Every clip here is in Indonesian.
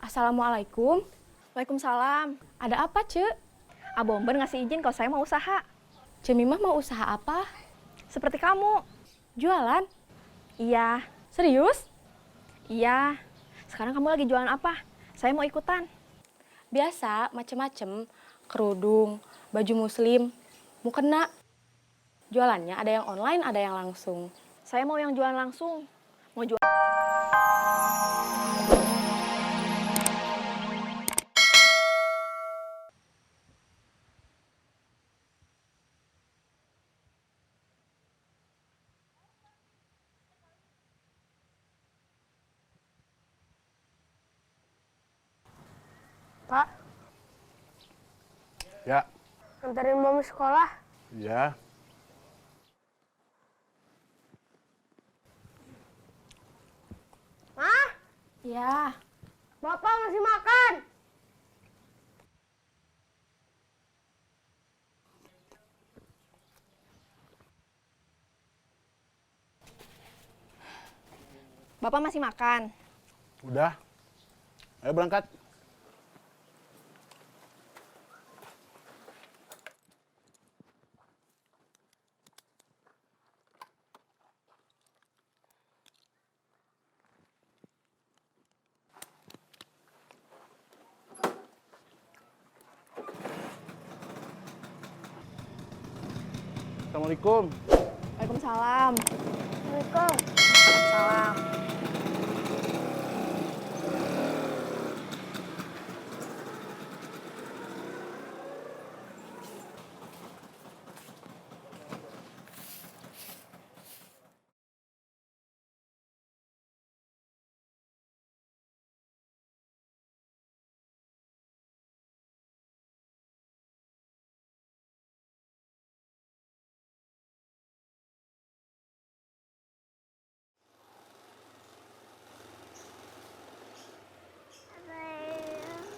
Assalamualaikum. Waalaikumsalam. Ada apa, Cek? Abomber ngasih izin kalau saya mau usaha. Cemimah mau usaha apa? Seperti kamu. Jualan? Iya. Serius? Iya. Sekarang kamu lagi jualan apa? Saya mau ikutan. Biasa, macem-macem. Kerudung, baju muslim, mukena. Jualannya ada yang online, ada yang langsung. Saya mau yang jualan langsung. Mau jual. Pak, Ya, anterin mami sekolah. ya. Hah? Ya, Bapak masih makan? Bapak masih makan. Udah. Ayo berangkat. Assalamualaikum. Waalaikumsalam. Assalamualaikum. Salam.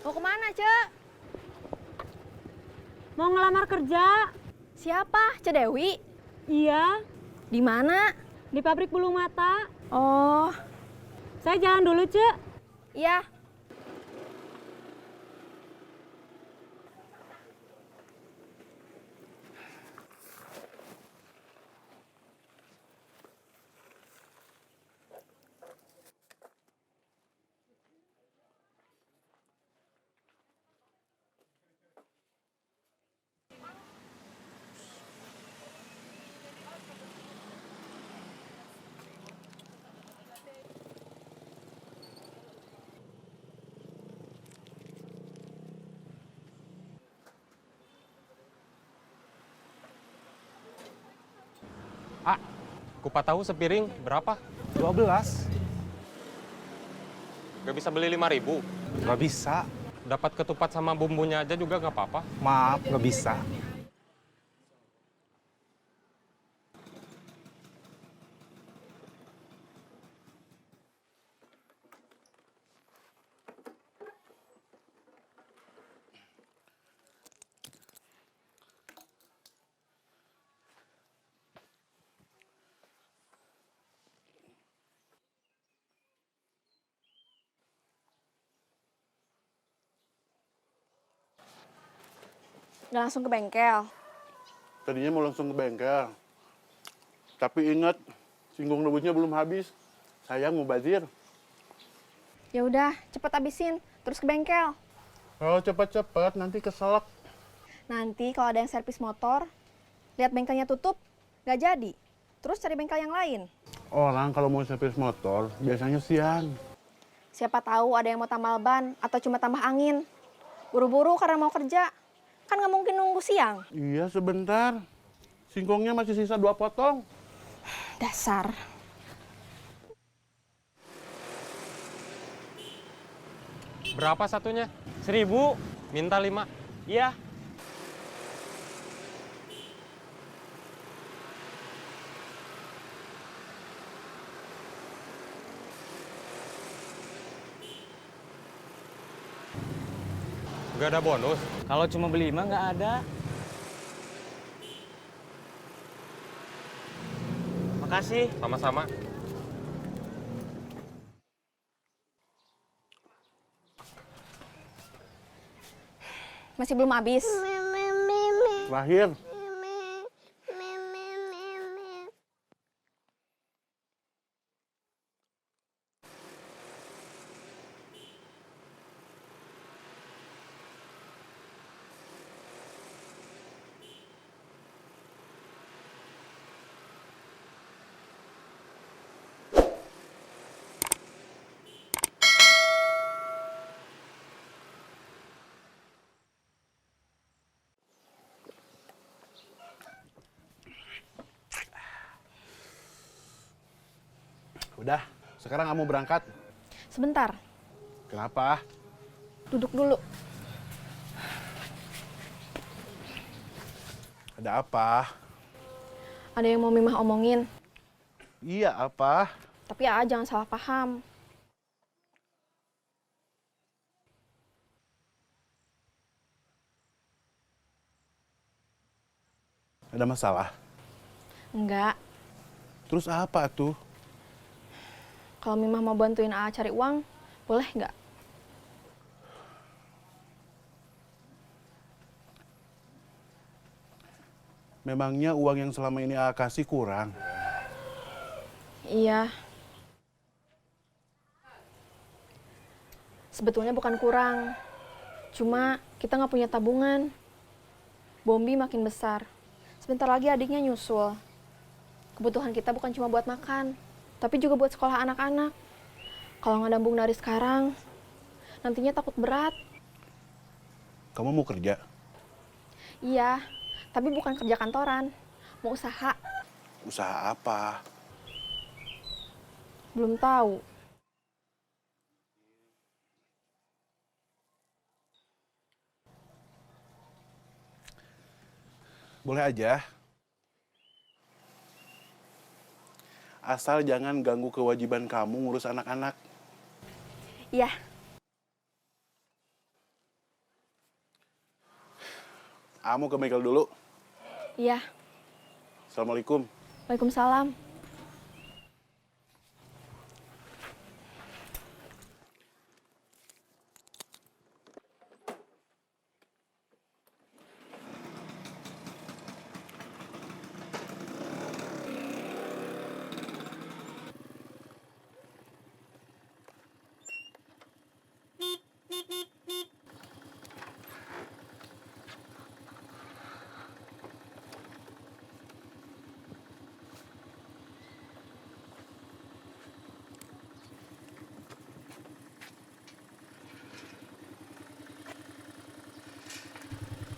Mau kemana, Cek? Mau ngelamar kerja? Siapa? Cek Dewi? Iya, Di mana? di pabrik bulu mata. Oh, Saya jalan dulu, Cek. iya. Kupat tahu sepiring berapa? 12. Gak bisa beli 5.000. Gak bisa. Dapat ketupat sama bumbunya aja juga nggak apa-apa. Maaf, gak bisa. Nggak langsung ke bengkel. Tadinya mau langsung ke bengkel. Tapi ingat, singgung rebusnya belum habis. Sayang mubazir. Ya udah, cepet habisin. Terus ke bengkel. Kalau cepat-cepat nanti keselak. Nanti kalau ada yang servis motor, lihat bengkelnya tutup, nggak jadi. Terus cari bengkel yang lain. Orang kalau mau servis motor biasanya siang. Siapa tahu ada yang mau tambal ban atau cuma tambah angin. Buru-buru karena mau kerja. Kan nggak mungkin nunggu siang. Iya sebentar. Singkongnya masih sisa 2 potong. Dasar. Berapa satunya? 1.000. Minta 5. Iya. Gak ada bonus. Kalau cuma beli 5 nggak ada. Makasih. Sama-sama. Masih belum habis. Terakhir. Udah, sekarang kamu berangkat. Sebentar, Kenapa? duduk dulu. Ada apa? Ada yang mau Mimah omongin, Iya, apa? tapi Aa jangan salah paham. Ada masalah? Enggak, Terus apa tuh? kalau Mimah mau bantuin Aa cari uang, boleh nggak? Memangnya uang yang selama ini A kasih kurang? Iya. Sebetulnya bukan kurang. Cuma kita nggak punya tabungan. Bombi makin besar. Sebentar lagi adiknya nyusul. Kebutuhan kita bukan cuma buat makan, tapi juga buat sekolah anak-anak. Kalau nggak nabung dari sekarang, nantinya takut berat. Kamu mau kerja? Iya, tapi bukan kerja kantoran. Mau usaha. Usaha apa? Belum tahu. Boleh aja. Asal jangan ganggu kewajiban kamu ngurus anak-anak. Iya, Kamu ke bengkel dulu. iya. Assalamualaikum. Waalaikumsalam.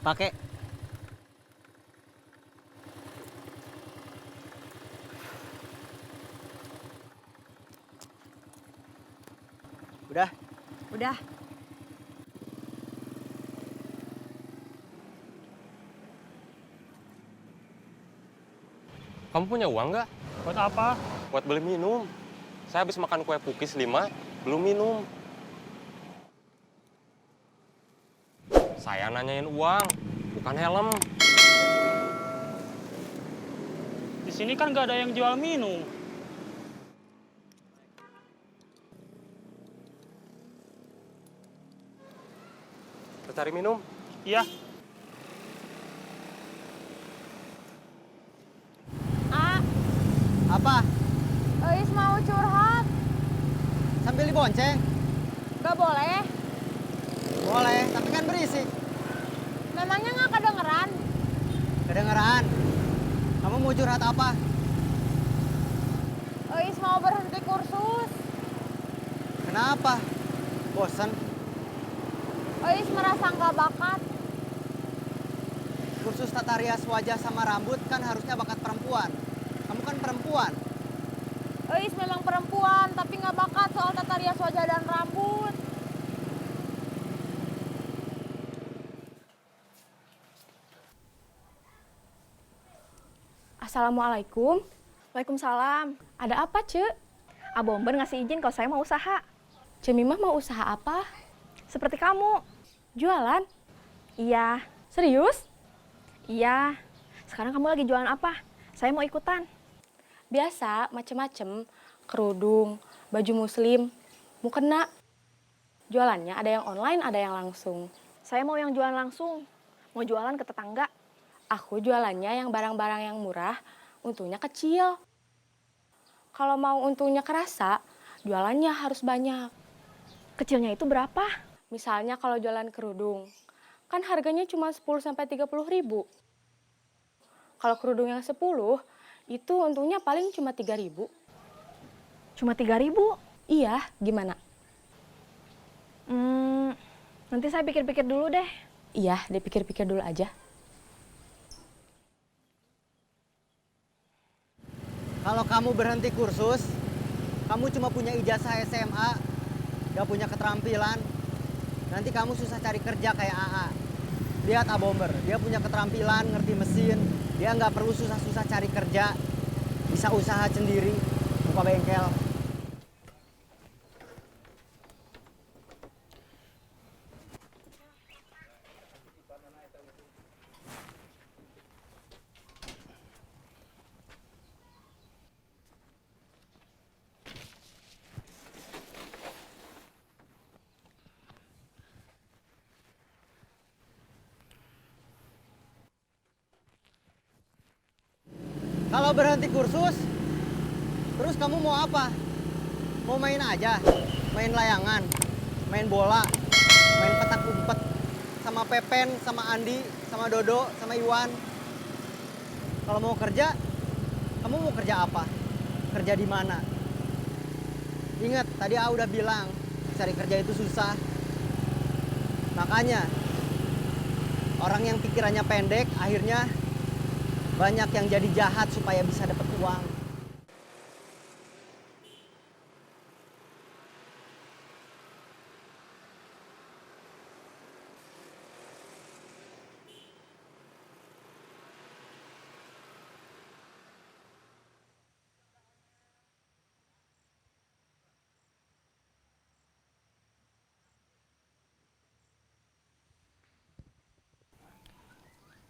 Pakai. Udah. Udah. Kamu punya uang nggak? Buat apa? Buat beli minum. Saya habis makan kue pukis 5, belum minum. Saya nanyain uang, bukan helm. Di sini kan nggak ada yang jual minum. Kita cari minum. Iya. Apa? Eis mau curhat. Sambil dibonceng? Gak boleh. Boleh, tapi kan berisik. Memangnya nggak kedengeran? Kedengeran. Kamu mau curhat apa? Eis mau berhenti kursus. Kenapa? Bosan? Eis merasa nggak bakat. Kursus tata rias wajah sama rambut kan harusnya bakat perempuan. Kamu kan perempuan. Eis memang perempuan, tapi nggak bakat soal tata rias wajah dan rambut. Assalamualaikum. Waalaikumsalam. Ada apa, Cek? Abomber ngasih izin kalau saya mau usaha. Cemimah mau usaha apa? Seperti kamu. Jualan? Iya, Serius? iya. Sekarang kamu lagi jualan apa? Saya mau ikutan. Biasa, macem-macem. Kerudung, baju muslim, mukena. Jualannya ada yang online, ada yang langsung. Saya mau yang jualan langsung. Mau jualan ke tetangga. Aku jualannya yang barang-barang yang murah, untungnya kecil. Kalau mau untungnya kerasa, jualannya harus banyak. Kecilnya itu berapa? Misalnya kalau jualan kerudung, kan harganya cuma 10-30 ribu. Kalau kerudung yang 10, itu untungnya paling cuma 3 ribu. Cuma 3.000? Iya, gimana? Nanti saya pikir-pikir dulu deh. Iya, dipikir-pikir dulu aja. Kalau kamu berhenti kursus, kamu cuma punya ijazah SMA, gak punya keterampilan, nanti kamu susah cari kerja kayak AA. Lihat Abomber, dia punya keterampilan, ngerti mesin, dia nggak perlu susah-susah cari kerja, bisa usaha sendiri, buka bengkel. Kalau berhenti kursus, terus kamu mau apa? Mau main aja? Main layangan? Main bola? Main petak umpet? Sama Pepen, sama Andi, sama Dodo, sama Iwan? Kalau mau kerja, kamu mau kerja apa? Kerja di mana? Ingat, tadi A udah bilang, cari kerja itu susah. Makanya, orang yang pikirannya pendek, akhirnya banyak yang jadi jahat supaya bisa dapat uang.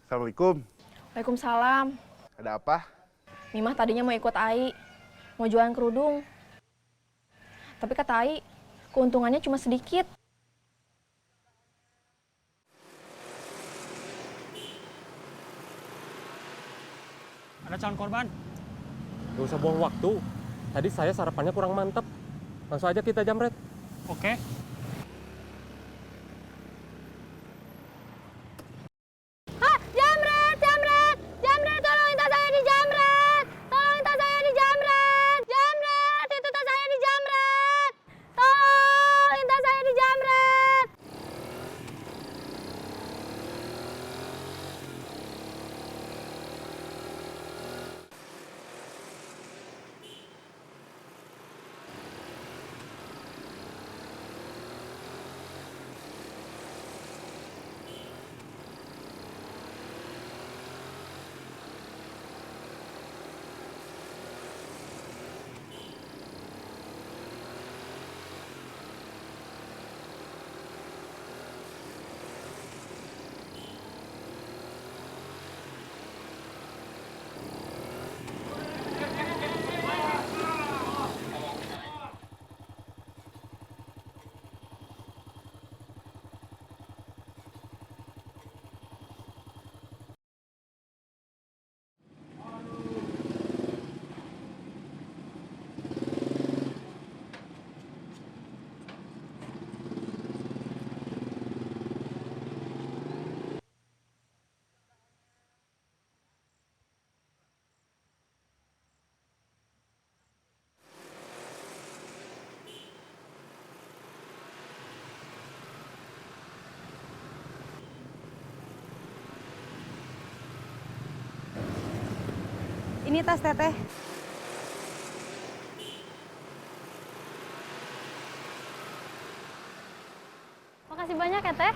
Assalamualaikum. Waalaikumsalam. Ada apa? Mimah tadinya mau ikut Ai. Mau jualan kerudung. Tapi kata Ai, keuntungannya cuma sedikit. Ada calon korban. Gak usah buang waktu. Tadi saya sarapannya kurang mantep. Langsung aja kita jamret. Oke. Jamret, jamret, jamret, tolongin tas saya di jamret, tolongin tas saya di jamret, jamret, itu tas saya di jamret, tolongin tas saya di jamret. Ini tas teteh. Makasih banyak ya Teh.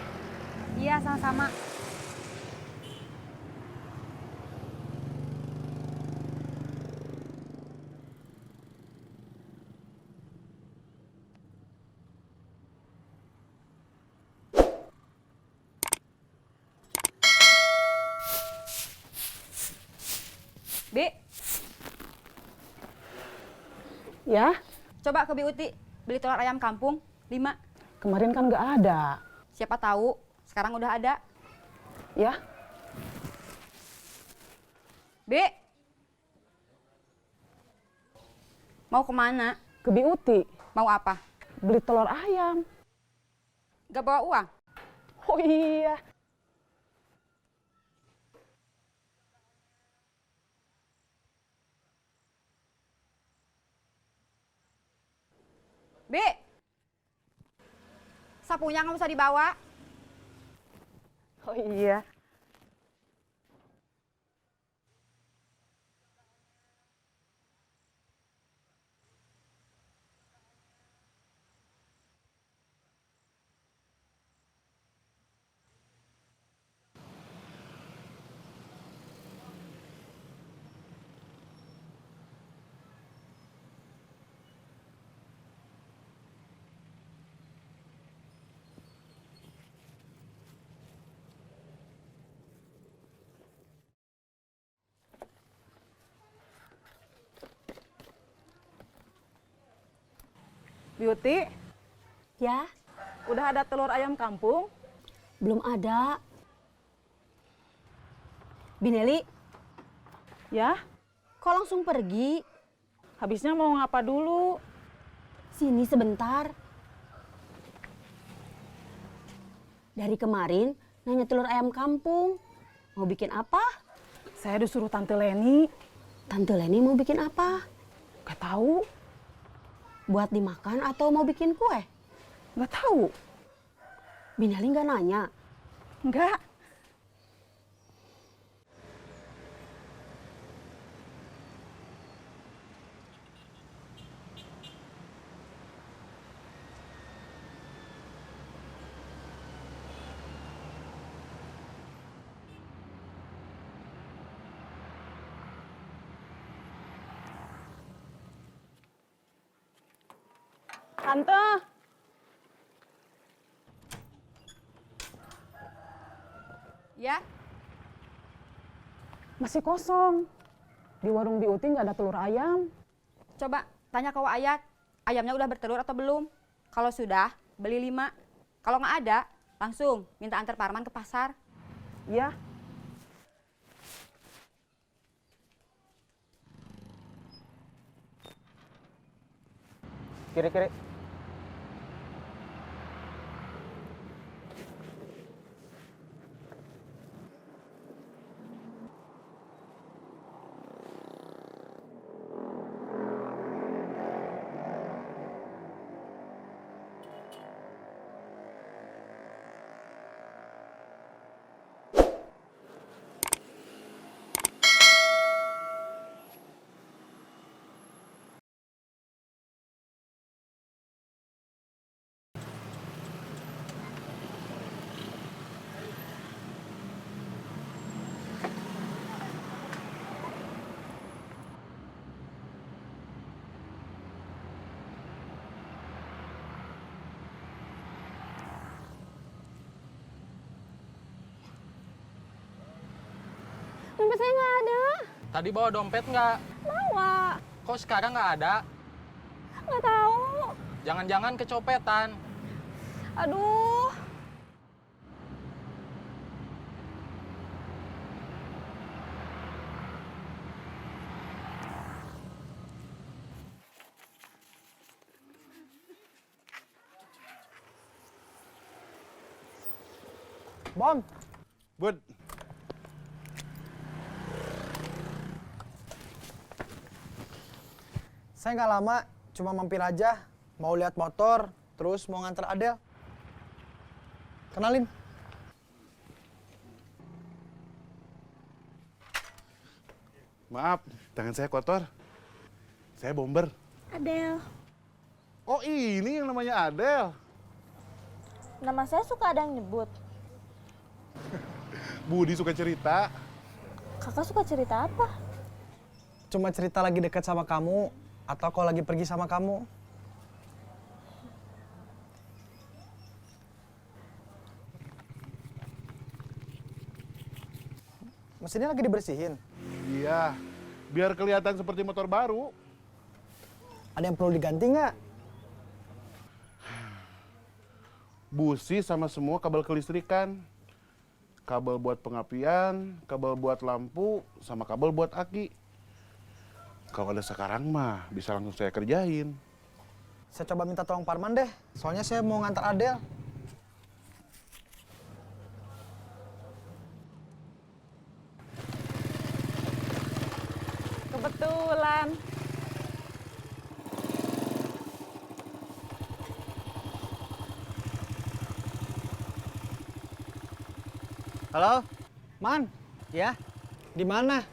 Iya, sama-sama. Bi, Ya, coba ke Bi Uti beli telur ayam kampung 5. kemarin kan nggak ada. Siapa tahu Sekarang udah ada. Ya, B. Mau kemana? ke Biuti. Mau apa? Beli telur ayam. Gak bawa uang? Oh iya. B. Sapunya nggak usah dibawa. Oh iya. Beauty, Ya, udah ada telur ayam kampung? belum ada. Bineli, Ya, kok langsung pergi? habisnya mau ngapa dulu? Sini sebentar. Dari kemarin nanya telur ayam kampung. Mau bikin apa? Saya disuruh Tante Leni. Tante Leni mau bikin apa? Gak tahu, Buat dimakan atau mau bikin kue? gak tahu. Bineli nggak nanya. Enggak. Tante, Ya. masih kosong. Di warung Biuti nggak ada telur ayam. Coba tanya ke Wak Ayat, ayamnya udah bertelur atau belum? Kalau sudah, beli 5. Kalau nggak ada, langsung minta antar Parman ke pasar. Ya, Kiri-kiri. Dompet saya nggak ada. Tadi bawa dompet nggak? Bawa. Kok sekarang nggak ada? Nggak tahu. Jangan-jangan kecopetan. Aduh. Bom, Bud, saya nggak lama, cuma mampir aja. Mau lihat motor, terus mau nganter Adel. Kenalin. maaf, tangan saya kotor. Saya bomber. Adel. Oh, ini yang namanya Adel. Nama saya suka ada yang nyebut. Budi suka cerita. Kakak suka cerita apa? Cuma cerita lagi dekat sama kamu, atau kalau lagi pergi sama kamu. Mesinnya lagi dibersihin. Iya, biar kelihatan seperti motor baru. Ada yang perlu diganti nggak? Busi sama semua kabel kelistrikan. kabel buat pengapian, kabel buat lampu, sama kabel buat aki. Kalau ada sekarang mah bisa langsung saya kerjain. Saya coba minta tolong Parman deh, soalnya saya mau ngantar Adel. Kebetulan. Halo, Man. Ya, di mana?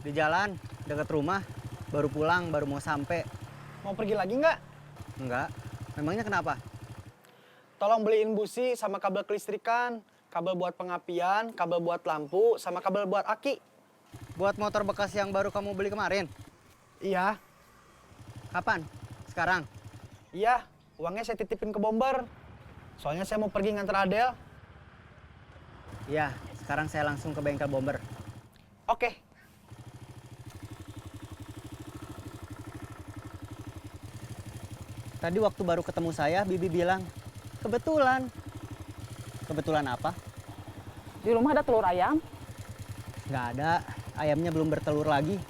Di jalan, dekat rumah. Baru pulang, baru mau sampai. Mau pergi lagi nggak? Enggak. Memangnya kenapa? Tolong beliin busi sama kabel kelistrikan, kabel buat pengapian, kabel buat lampu, sama kabel buat aki. Buat motor bekas yang baru kamu beli kemarin? Iya, Kapan? Sekarang? iya. Uangnya saya titipin ke Bomber. Soalnya saya mau pergi nganter Adel. Iya, sekarang saya langsung ke bengkel Bomber. Oke. Tadi waktu baru ketemu saya, Bibi bilang, kebetulan. Kebetulan apa? Di rumah ada telur ayam. Nggak ada, ayamnya belum bertelur lagi.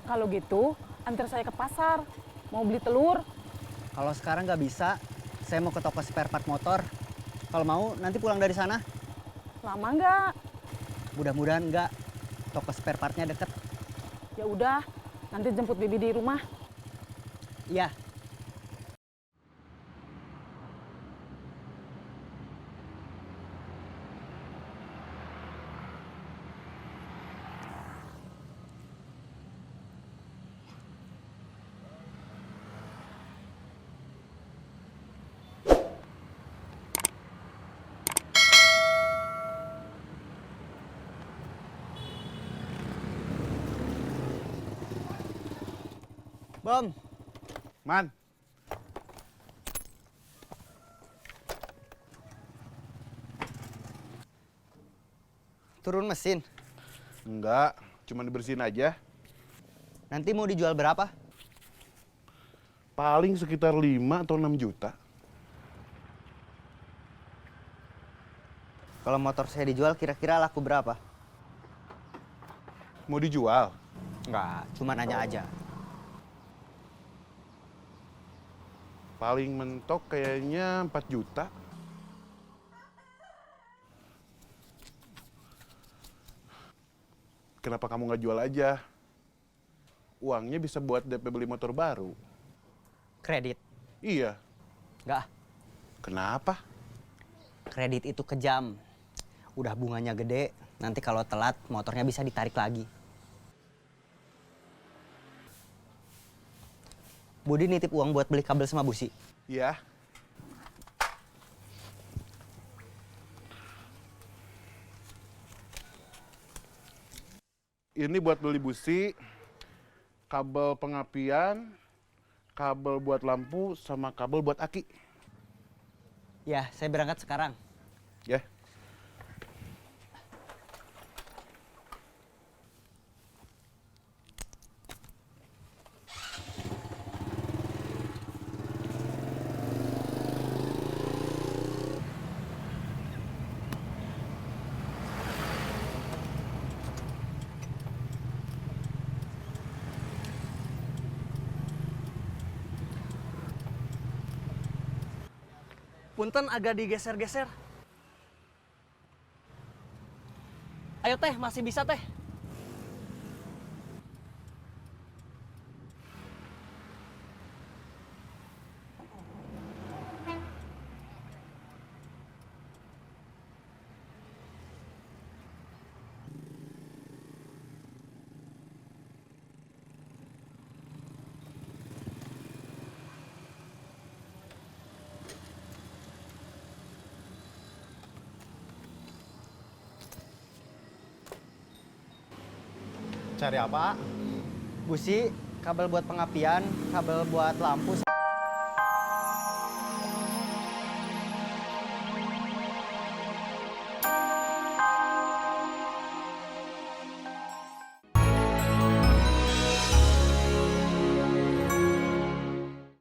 Kalau gitu, antar saya ke pasar. Mau beli telur. Kalau sekarang nggak bisa, saya mau ke toko spare part motor. Kalau mau, nanti pulang dari sana. Lama nggak? Mudah-mudahan nggak. Toko spare partnya deket. Ya udah, nanti jemput Bibi di rumah. Iya. Bom, Man, turun mesin. enggak, cuma dibersihin aja. Nanti mau dijual berapa? Paling sekitar 5 atau 6 juta. Kalau motor saya dijual kira-kira laku berapa? Mau dijual? Enggak, cuma nanya aja. Paling mentok kayaknya 4 juta. Kenapa kamu nggak jual aja? Uangnya bisa buat DP beli motor baru. Kredit? Iya. Enggak, Kenapa? kredit itu kejam. Udah bunganya gede, nanti kalau telat motornya bisa ditarik lagi. Budi nitip uang buat beli kabel sama busi. Iya. Ini buat beli busi, kabel pengapian, kabel buat lampu, sama kabel buat aki. Ya, saya berangkat sekarang. Ya. Punten agak digeser-geser. Ayo teh, masih bisa teh. Cari apa? Busi, kabel buat pengapian, kabel buat lampu.